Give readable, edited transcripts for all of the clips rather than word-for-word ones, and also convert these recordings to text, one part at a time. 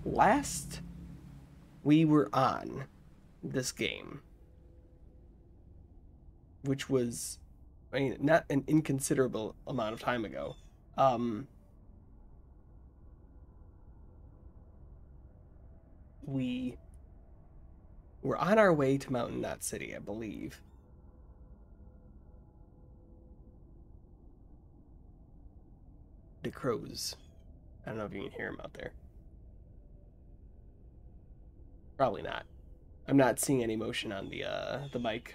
last we were on this game, which was, I mean, not an inconsiderable amount of time ago. Um, we were on our way to Mountain Knot City, I believe. The crows. I don't know if you can hear them out there. Probably not. I'm not seeing any motion on the mic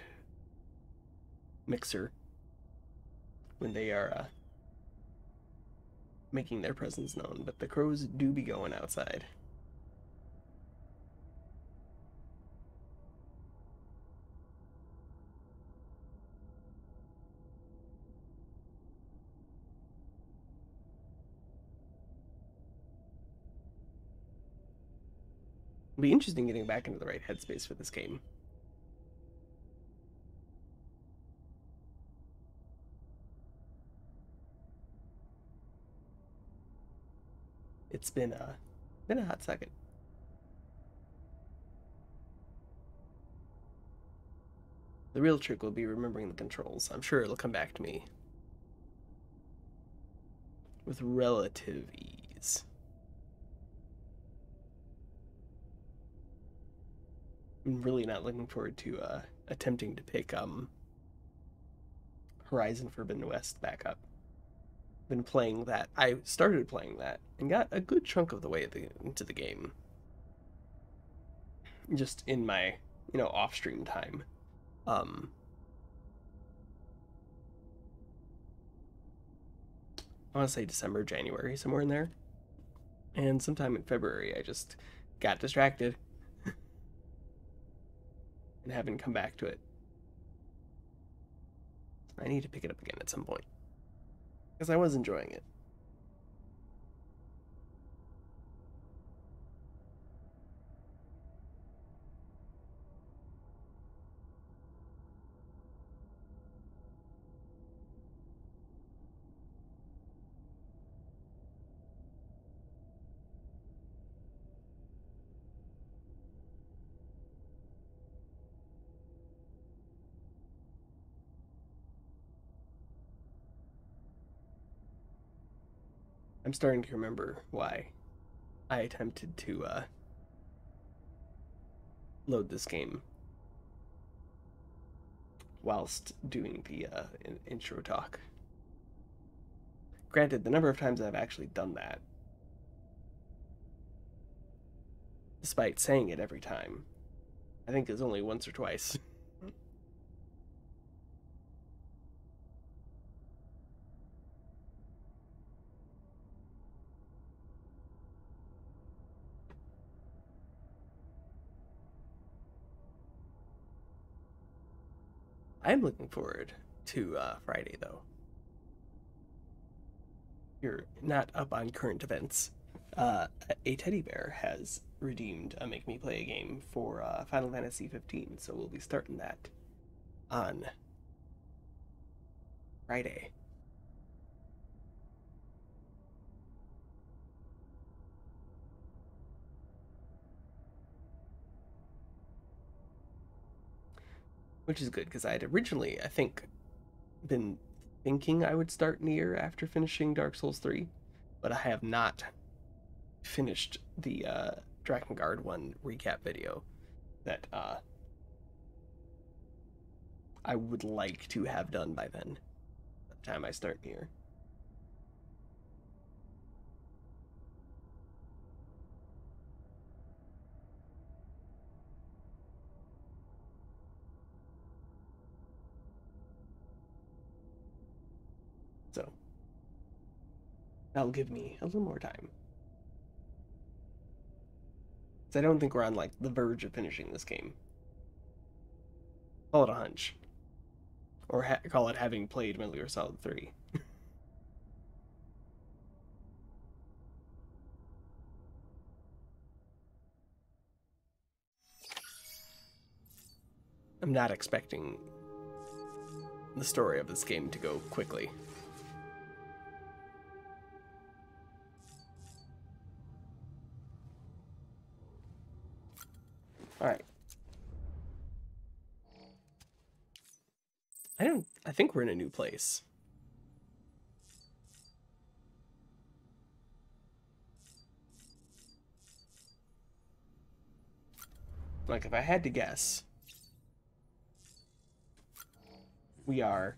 mixer when they are making their presence known, but the crows do be going outside. It'll be interesting getting back into the right headspace for this game. It's been a hot second. The real trick will be remembering the controls. I'm sure it'll come back to me with relative ease. I'm really not looking forward to attempting to pick Horizon Forbidden West back up. Been playing that. I started playing that and got a good chunk of the way into the game. Just in my, off-stream time. Um, I want to say December, January, somewhere in there. And sometime in February, I just got distracted and haven't come back to it. I need to pick it up again at some point because I was enjoying it. I'm starting to remember why I attempted to load this game whilst doing the intro talk. Granted, the number of times I've actually done that, despite saying it every time, I think is only once or twice. I'm looking forward to Friday, though. You're not up on current events. A teddy bear has redeemed a Make Me Play a Game for Final Fantasy 15, so we'll be starting that on Friday. Which is good because I had originally, I think, been thinking I would start Nier after finishing Dark Souls 3, but I have not finished the Drakengard 1 recap video that I would like to have done by then, by the time I start Nier. So that'll give me a little more time. I don't think we're on like the verge of finishing this game. Call it a hunch, or call it having played Metal Gear Solid 3. I'm not expecting the story of this game to go quickly. Alright. I think we're in a new place. Like, if I had to guess, we are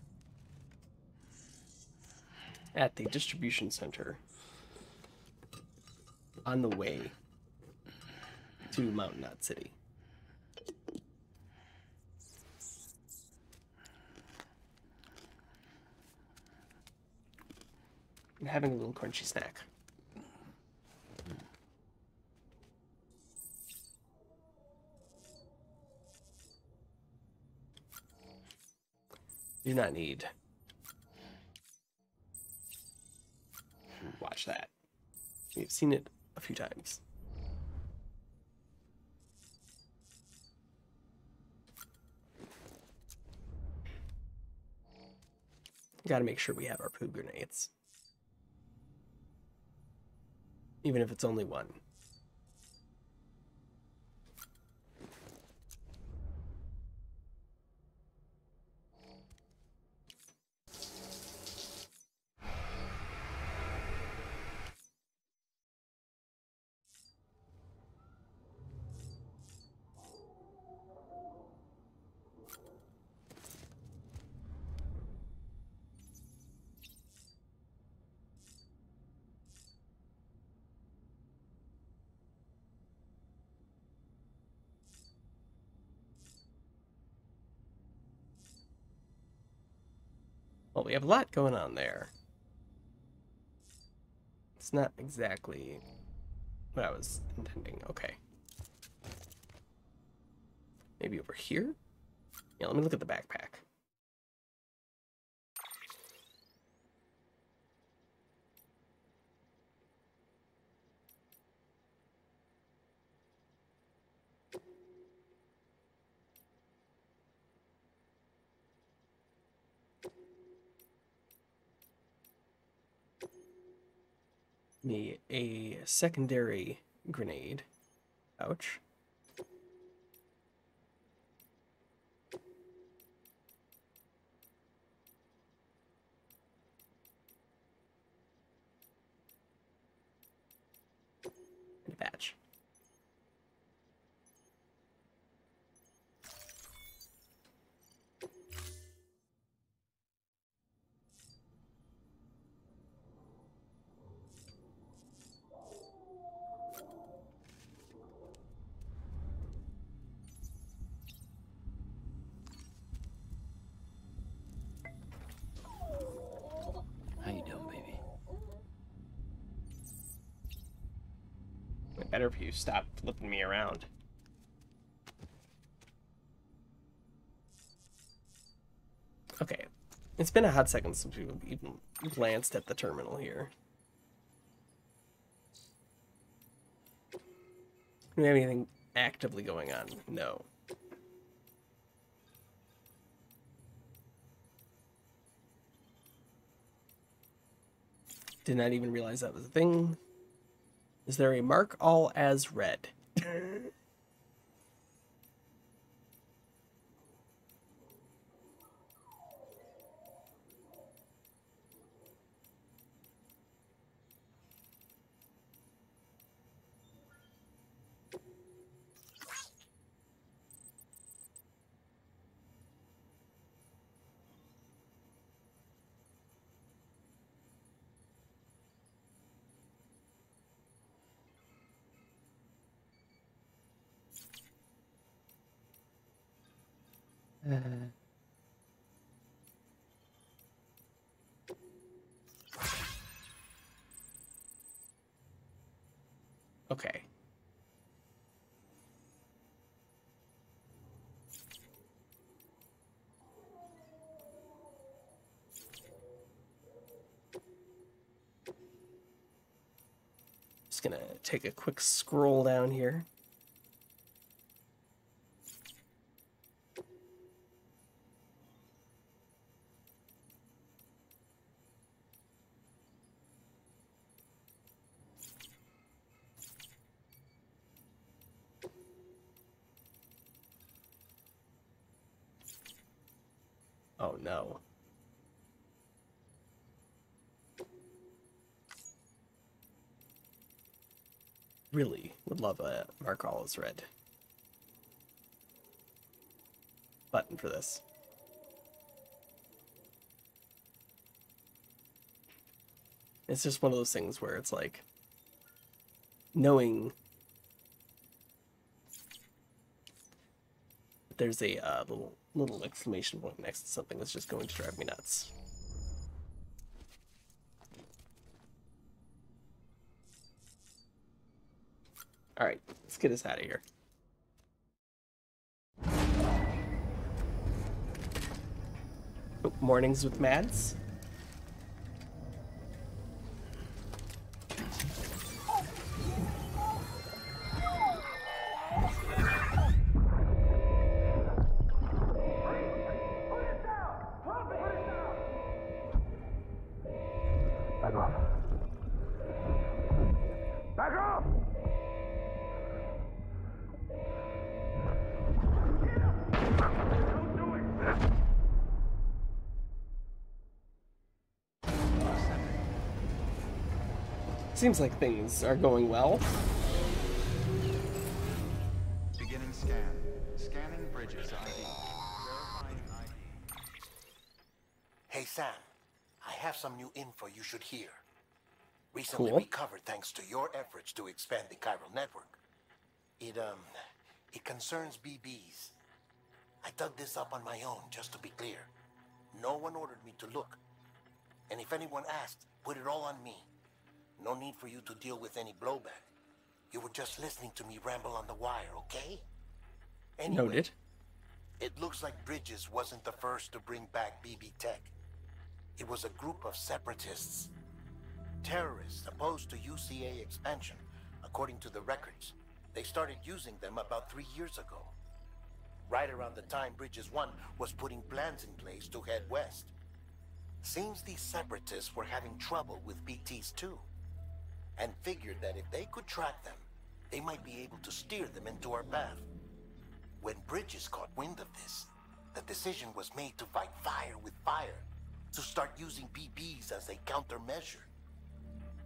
at the distribution center on the way to Mountain Knot City. And having a little crunchy snack. Do not need. Watch that. We've seen it a few times. Gotta make sure we have our poo grenades. Even if it's only one. Well, we have a lot going on there. It's not exactly what I was intending. Okay. Maybe over here? Yeah, let me look at the backpack. Me a secondary grenade pouch. And a badge. How you doing, baby? Better if you stop flipping me around. Okay. It's been a hot second since we've even glanced at the terminal here. Do we have anything actively going on? No. Did not even realize that was a thing. Is there a mark all as red? Okay. Just gonna take a quick scroll down here. Oh no. Really would love a Markalla's red button for this. It's just one of those things where it's like knowing there's a little exclamation point next to something that's just going to drive me nuts. All right, let's get us out of here. Oh, mornings with Mads. Back off. Back off! Don't do it! Seems like things are going well. Beginning scan. Scanning Bridges ID. Verifying ID. Hey Sam, I have some new info you should hear. Recently Cool. recovered thanks to your efforts to expand the chiral network. It concerns BBs. I dug this up on my own, just to be clear. No one ordered me to look. And if anyone asked, put it all on me. No need for you to deal with any blowback. You were just listening to me ramble on the wire, okay? Anyway, Noted. it looks like Bridges wasn't the first to bring back BB tech. It was a group of separatists. Terrorists opposed to UCA expansion, according to the records. They started using them about 3 years ago. Right around the time Bridges 1 was putting plans in place to head west. Seems these separatists were having trouble with BTs too, and figured that if they could track them, they might be able to steer them into our path. When Bridges caught wind of this, the decision was made to fight fire with fire, to start using BBs as a countermeasure.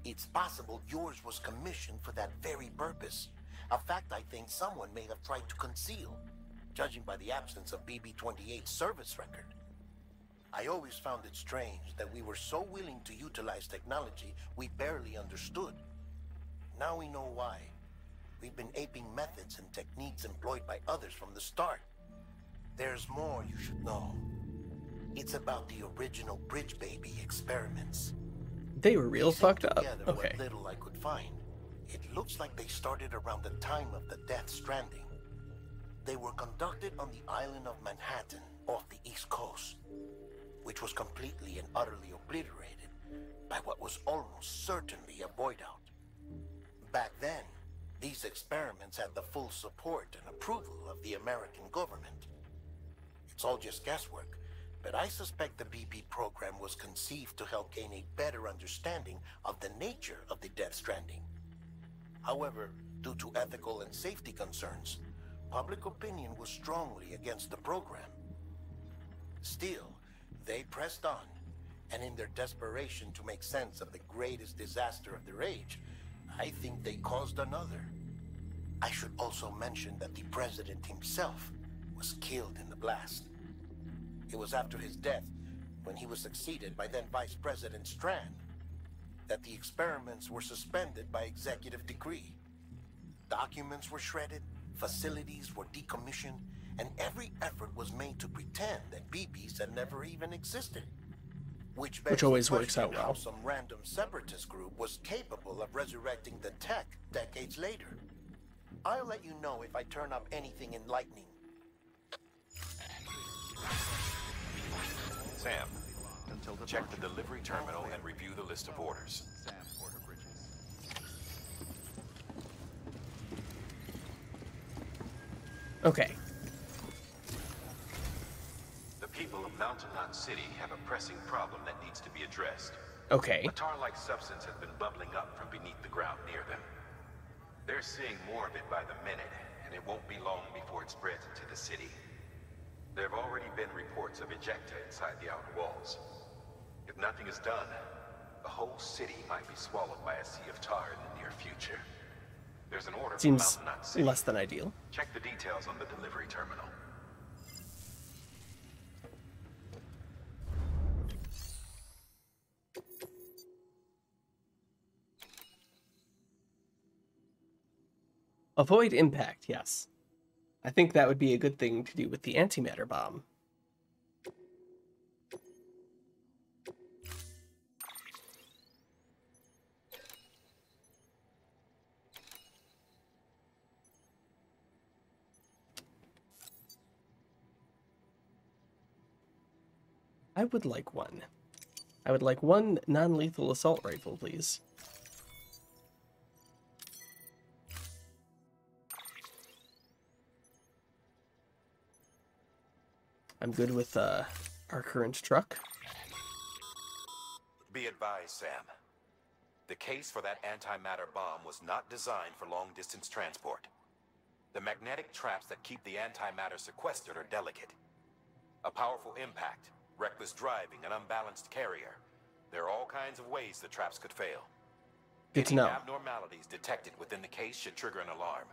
It's possible yours was commissioned for that very purpose, a fact I think someone may have tried to conceal, judging by the absence of BB-28's service record. I always found it strange that we were so willing to utilize technology we barely understood. Now we know why. We've been aping methods and techniques employed by others from the start. There's more you should know. It's about the original Bridge Baby experiments. They were real Piecing fucked up. together Okay. What little I could find, it looks like they started around the time of the Death Stranding. They were conducted on the island of Manhattan off the East Coast, which was completely and utterly obliterated by what was almost certainly a void out. Back then, these experiments had the full support and approval of the American government. It's all just guesswork, but I suspect the BB program was conceived to help gain a better understanding of the nature of the Death Stranding. However, due to ethical and safety concerns, public opinion was strongly against the program. Still, they pressed on, and in their desperation to make sense of the greatest disaster of their age, I think they caused another. I should also mention that the president himself was killed in the blast. It was after his death, when he was succeeded by then Vice President Strand, that the experiments were suspended by executive decree. Documents were shredded, facilities were decommissioned, and every effort was made to pretend that BBs had never even existed. Which always begs the works out question how well. some random separatist group was capable of resurrecting the tech decades later. I'll let you know if I turn up anything enlightening. Sam, check the delivery terminal and review the list of orders. Sam, Porter Bridges. Okay. The people of Mountain Knot City have a pressing problem that needs to be addressed. Okay. A tar-like substance has been bubbling up from beneath the ground near them. They're seeing more of it by the minute, and it won't be long before it spreads into the city. There have already been reports of ejecta inside the outer walls. If nothing is done, the whole city might be swallowed by a sea of tar in the near future. There's an order from Seems Mountain Knot City. less than ideal. Check the details on the delivery terminal. Avoid impact, yes. I think that would be a good thing to do with the antimatter bomb. I would like one. I would like one non-lethal assault rifle, please. I'm good with our current truck. Be advised, Sam. The case for that antimatter bomb was not designed for long-distance transport. The magnetic traps that keep the antimatter sequestered are delicate. A powerful impact, reckless driving, an unbalanced carrier. There are all kinds of ways the traps could fail. Good to Any know. abnormalities detected within the case should trigger an alarm.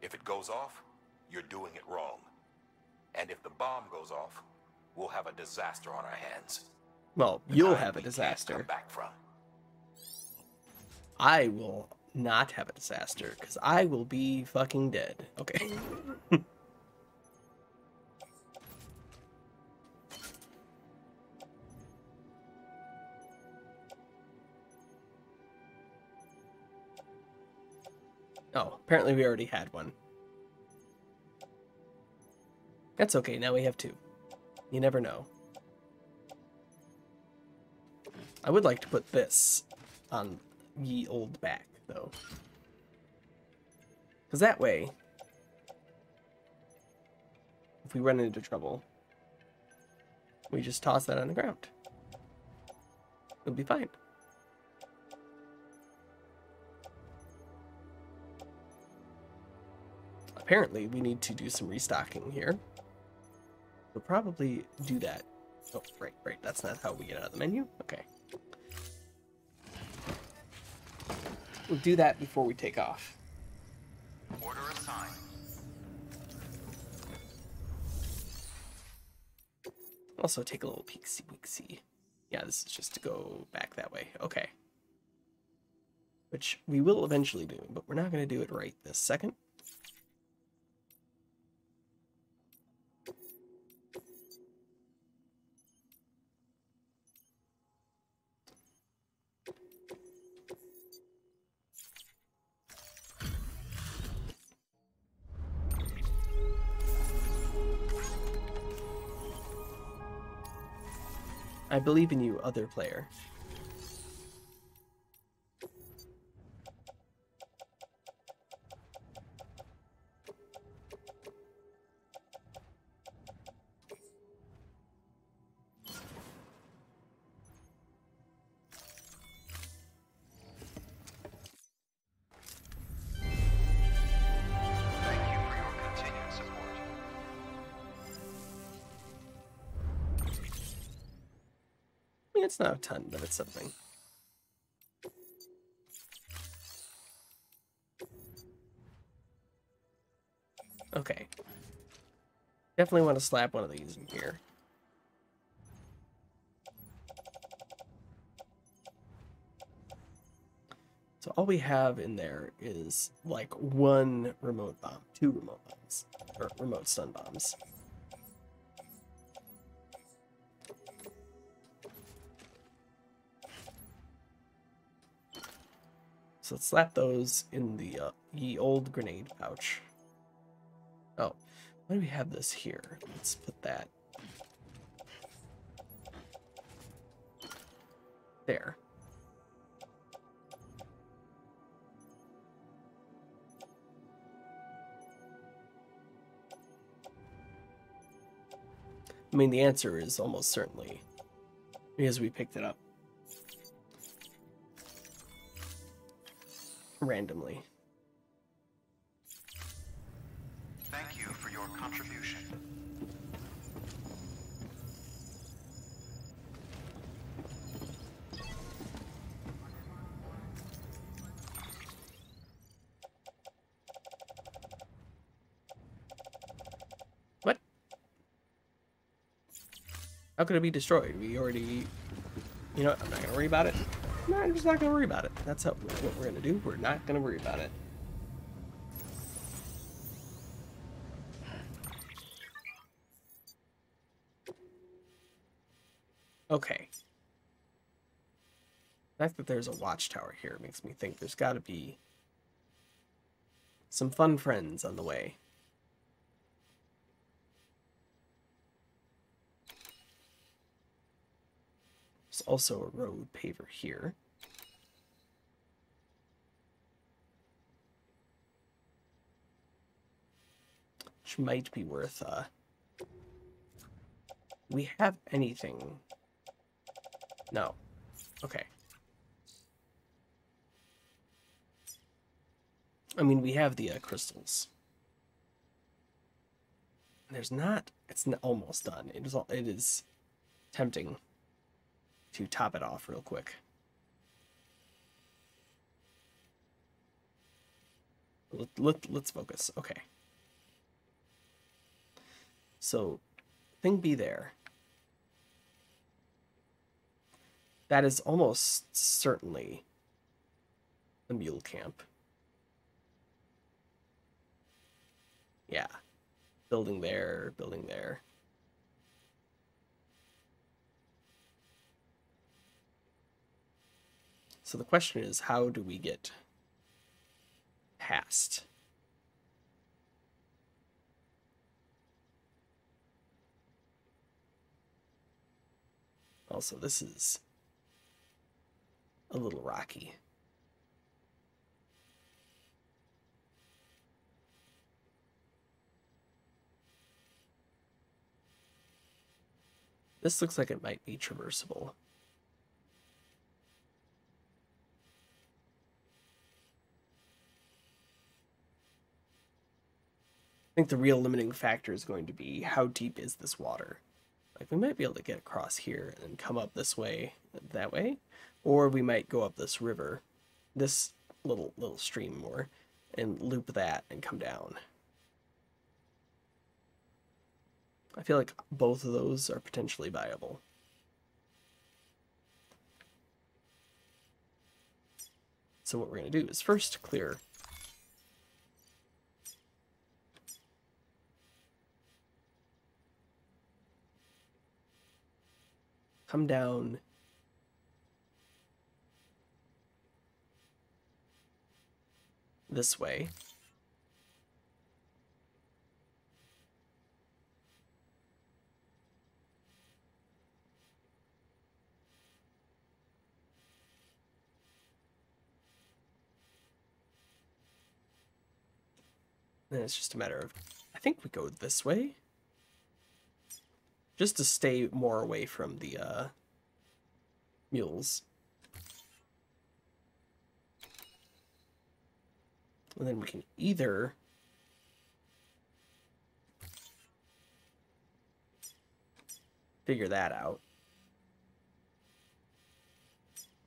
If it goes off, you're doing it wrong. And if the bomb goes off, we'll have a disaster on our hands. Well, The you'll kind have a we can't disaster. come back from. I will not have a disaster, because I will be fucking dead. Okay. Oh, apparently we already had one. That's okay, now we have two. You never know. I would like to put this on ye old back, though. Because that way, if we run into trouble, we just toss that on the ground. It'll be fine. Apparently, we need to do some restocking here. We'll probably do that. Oh, right. That's not how we get out of the menu. Okay. We'll do that before we take off. Order assigned. Also, take a little peek-see. Yeah, this is just to go back that way. Okay. Which we will eventually do, but we're not going to do it right this second. I believe in you, other player. Thank you for your continued support. I mean, it's not a ton, but it's something. Okay. Definitely want to slap one of these in here. So all we have in there is like one remote bomb, two remote bombs, or remote stun bombs. So let's slap those in the ye old grenade pouch. Oh, why do we have this here? Let's put that there. I mean, the answer is almost certainly because we picked it up randomly. Thank you for your contribution. How could it be destroyed? We already... You know what? I'm not going to worry about it. No, I'm just not going to worry about it. That's what we're going to do. We're not going to worry about it. Okay. The fact that there's a watchtower here makes me think there's got to be some fun friends on the way. There's also a road paver here. Which might be worth, we have anything? No. Okay. I mean, we have the crystals. There's not... It's almost done. It is tempting to top it off real quick. Let's focus. Okay. So, thing B there. That is almost certainly a mule camp. Yeah. Building there, building there. So the question is, how do we get past? Also, this is a little rocky. This looks like it might be traversable. I think the real limiting factor is going to be how deep is this water. Like, we might be able to get across here and come up this way, that way, or we might go up this river, this little stream more, and loop that and come down. I feel like both of those are potentially viable. So what we're going to do is first clear come down this way. Then it's just a matter of, I think we go this way. Just to stay more away from the mules. And then we can either figure that out,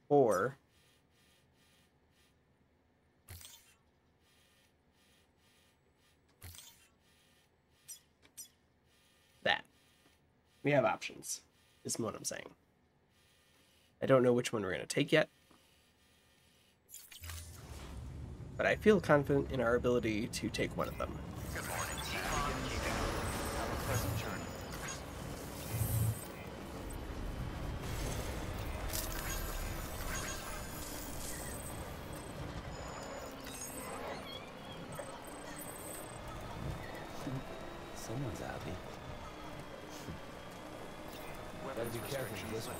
or that. We have options, is what I'm saying. I don't know which one we're going to take yet, but I feel confident in our ability to take one of them. Good morning, T-Con. Have a pleasant journey. Someone's happy. Gotta be careful with this one.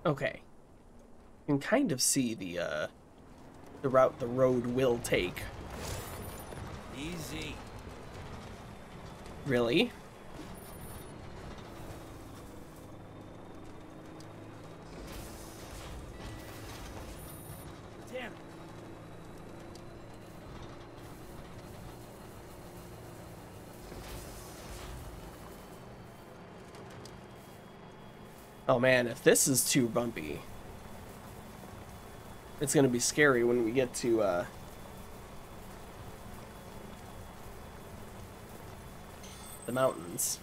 Okay. You can kind of see the route the road will take. Easy. Really? Damn it. Oh man, if this is too bumpy, it's gonna be scary when we get to the mountains.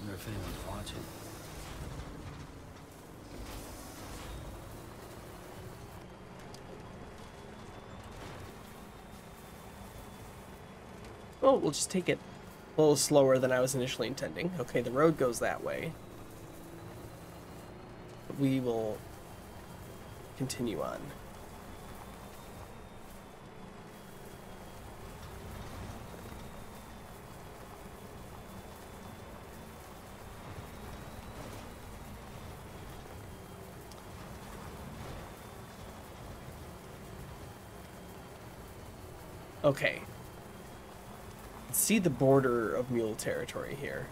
Wonder if anyone's watching. Well, we'll just take it a little slower than I was initially intending. Okay, the road goes that way. We will continue on. Okay. See the border of mule territory here.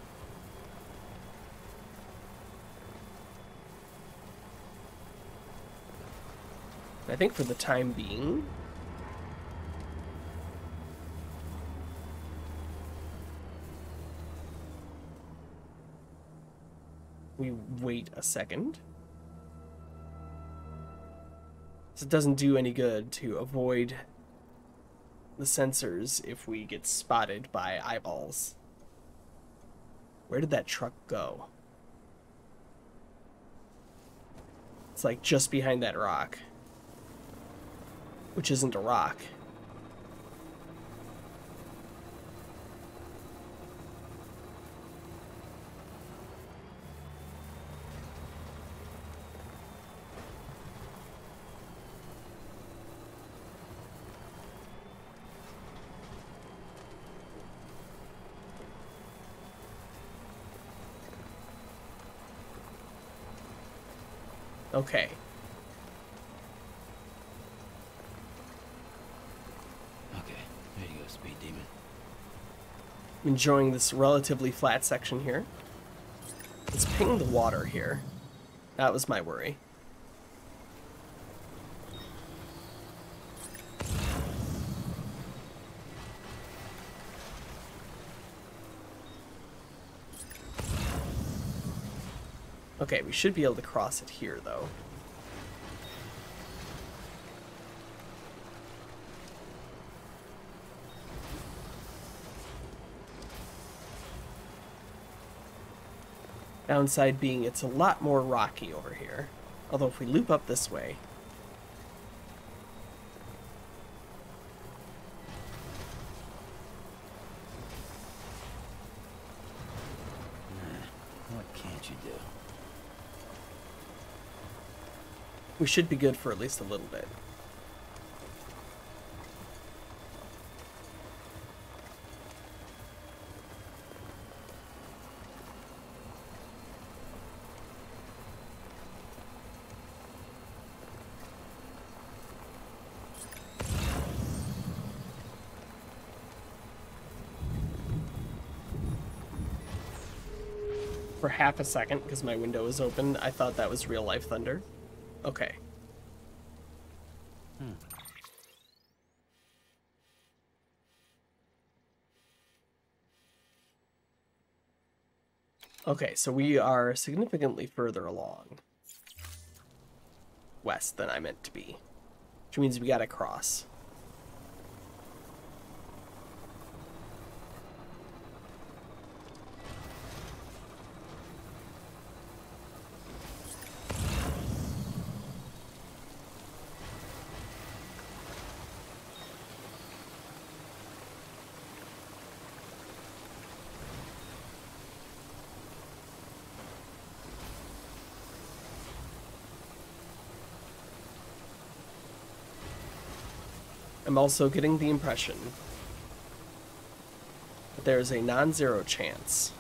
I think for the time being, we wait a second. So it doesn't do any good to avoid the sensors if we get spotted by eyeballs. Where did that truck go? It's like just behind that rock, which isn't a rock. Okay. Okay, there you go, Speed Demon. I'm enjoying this relatively flat section here. Let's ping the water here. That was my worry. Okay, we should be able to cross it here, though. Downside being it's a lot more rocky over here. Although if we loop up this way... What can't you do? we should be good for at least a little bit. For half a second, because my window was open, I thought that was real life thunder. Okay. Okay, so we are significantly further along west than I meant to be, which means we gotta cross. I'm also getting the impression that there is a non-zero chance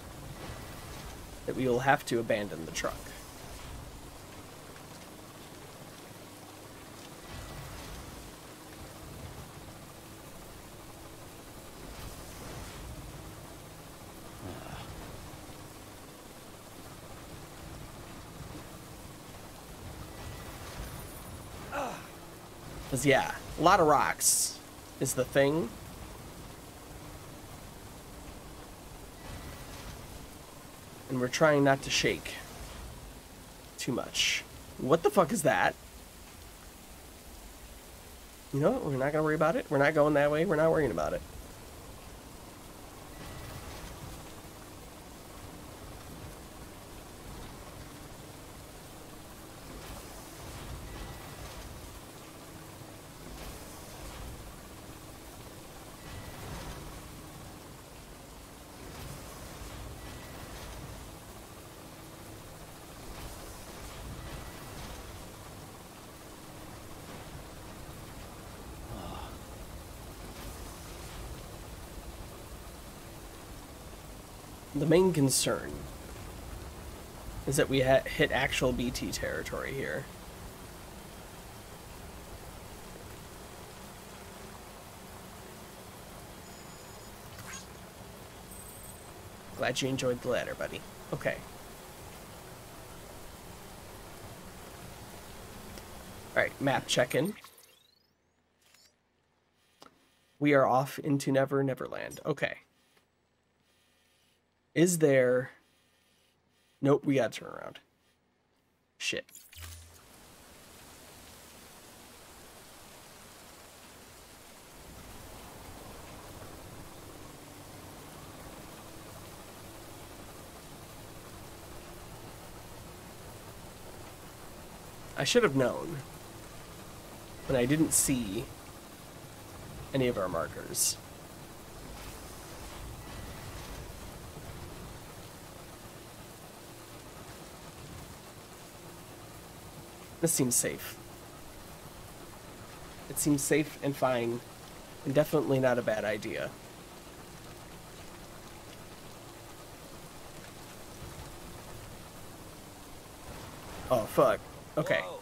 that we will have to abandon the truck. Because, yeah, a lot of rocks is the thing. And we're trying not to shake too much. What the fuck is that? You know what? We're not going to worry about it. We're not going that way. We're not worrying about it. The main concern is that we hit actual BT territory here. Glad you enjoyed the ladder, buddy. Okay. Alright, map check-in. We are off into Never Neverland. Okay. Is there... Nope, we gotta turn around. Shit. I should have known when I didn't see any of our markers. This seems safe. It seems safe and fine, and definitely not a bad idea. Oh, fuck. Okay. Whoa.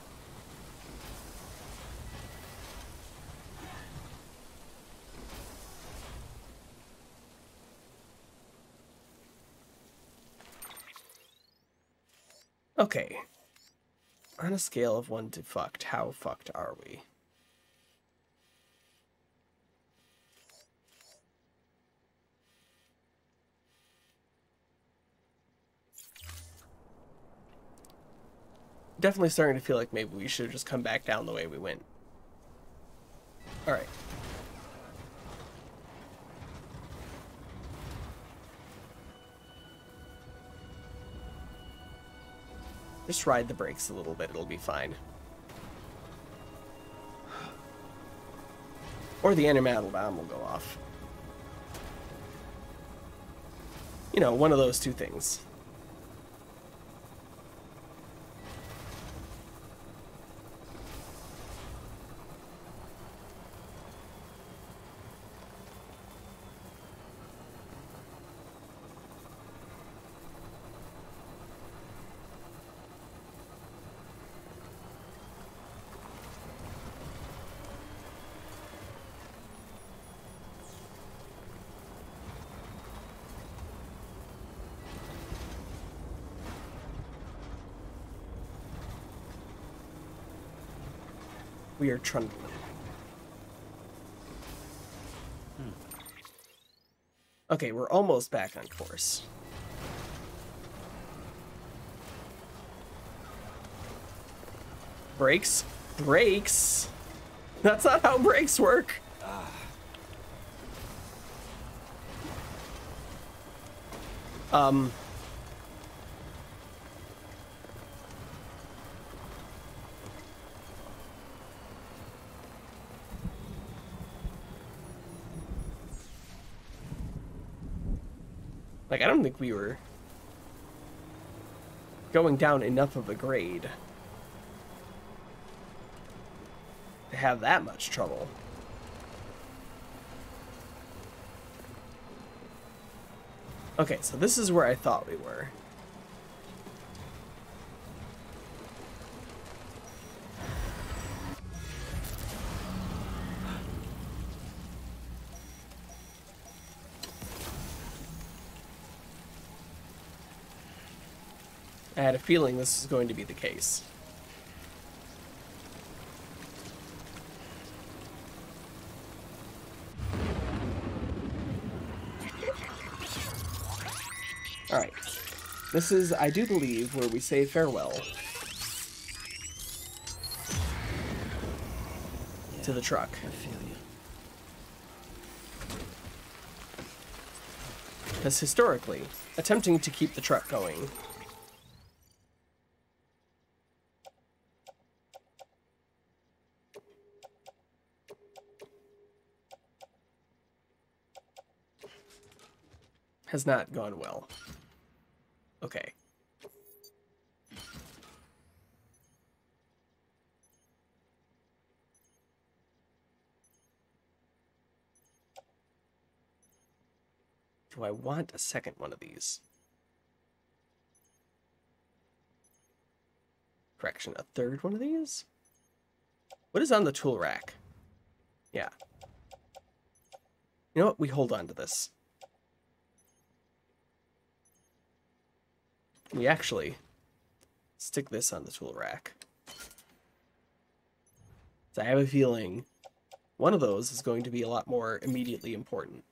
Okay. On a scale of 1 to fucked, how fucked are we? Definitely starting to feel like maybe we should have just come back down the way we went. Alright. Just ride the brakes a little bit, it'll be fine. Or the animated bomb will go off. You know, one of those two things. We are trundling. Okay, we're almost back on course. Brakes? Brakes? That's not how brakes work. Like, I don't think we were going down enough of a grade to have that much trouble. Okay, so this is where I thought we were. I had a feeling this is going to be the case. Alright. This is, I do believe, where we say farewell to the truck. I feel you. Because historically, attempting to keep the truck going has not gone well. Okay. Do I want a second one of these? Correction, a third one of these? What is on the tool rack? Yeah. You know what? We hold on to this. We actually stick this on the tool rack. So I have a feeling one of those is going to be a lot more immediately important.